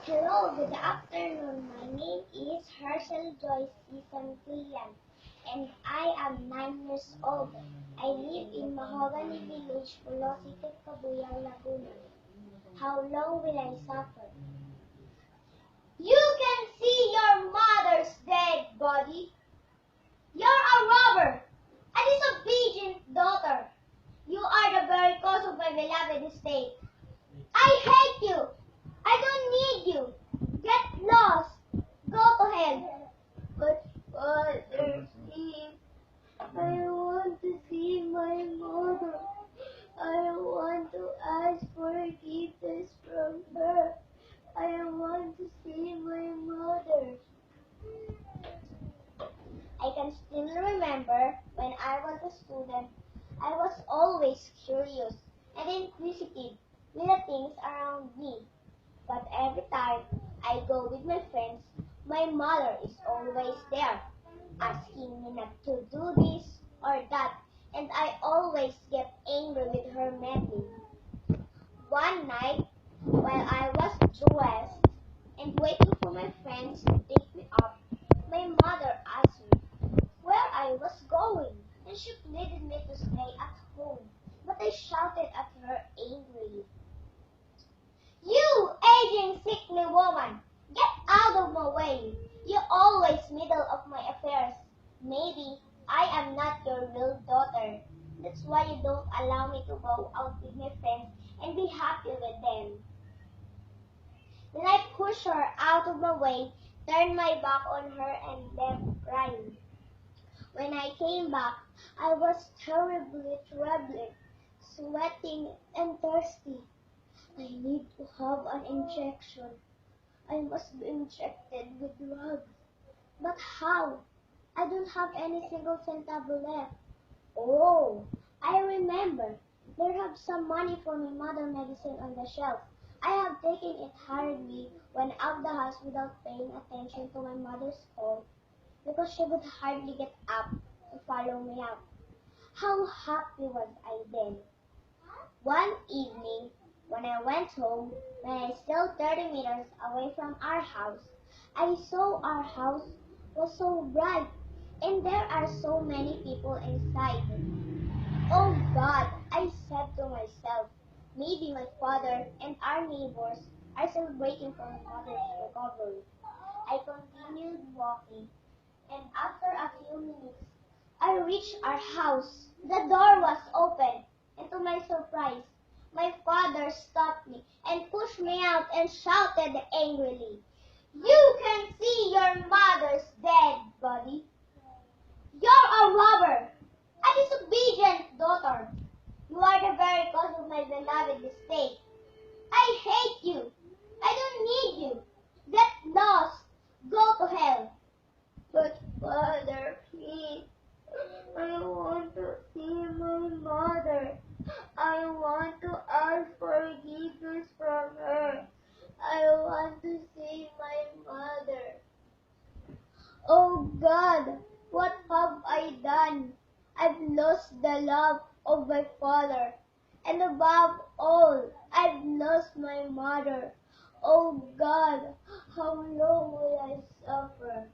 Hello, good afternoon. My name is Herschel Joyce Ethan Killian, and I am 9 years old. I live in Mahogany Village, Pulo City, Cabuyao, Laguna. How long will I suffer? You can see your mother's dead body. You're a robber, a disobedient daughter. You are the very cause of my beloved estate. I hate you. I don't need you. Get lost. Go to hell. But Father, please, I want to see my mother. I want to ask forgiveness from her. I want to see my mother. I can still remember when I was a student, I was always curious and inquisitive with the things around me. But every time I go with my friends, my mother is always there, asking me not to do this or that, and I always get angry with her meddling. One night, while I was dressed and waiting for my friends to pick me up, my mother asked me where I was going, and she pleaded me to stay at home, but I shouted at her angrily. You aging sickly woman, get out of my way. You always meddle of my affairs. Maybe I am not your real daughter. That's why you don't allow me to go out with my friends and be happy with them. Then I pushed her out of my way, turned my back on her, and left crying. When I came back, I was terribly trembling, sweating, and thirsty. I need to have an injection. I must be injected with drugs. But how? I don't have any single centavo left. Oh, I remember. There have some money for my mother medicine on the shelf. I have taken it hurriedly when out of the house without paying attention to my mother's call because she would hardly get up to follow me out. How happy was I then? One evening, when I went home, when I was still 30 meters away from our house, I saw our house was so bright and there are so many people inside. Oh God, I said to myself, maybe my father and our neighbors are celebrating for my mother's recovery. I continued walking, and after a few minutes, I reached our house. The door was open, and to my surprise, my father stopped me and pushed me out and shouted angrily, You can see your mother's dead body. You're a robber, a disobedient daughter. You are the very cause of my beloved estate. I hate you. I don't need you. Get lost. Go to hell. But Father, please, I want to see my mother. I want to ask forgiveness from her. I want to see my mother. Oh God, what have I done? I've lost the love of my father. And above all, I've lost my mother. Oh God, how long will I suffer?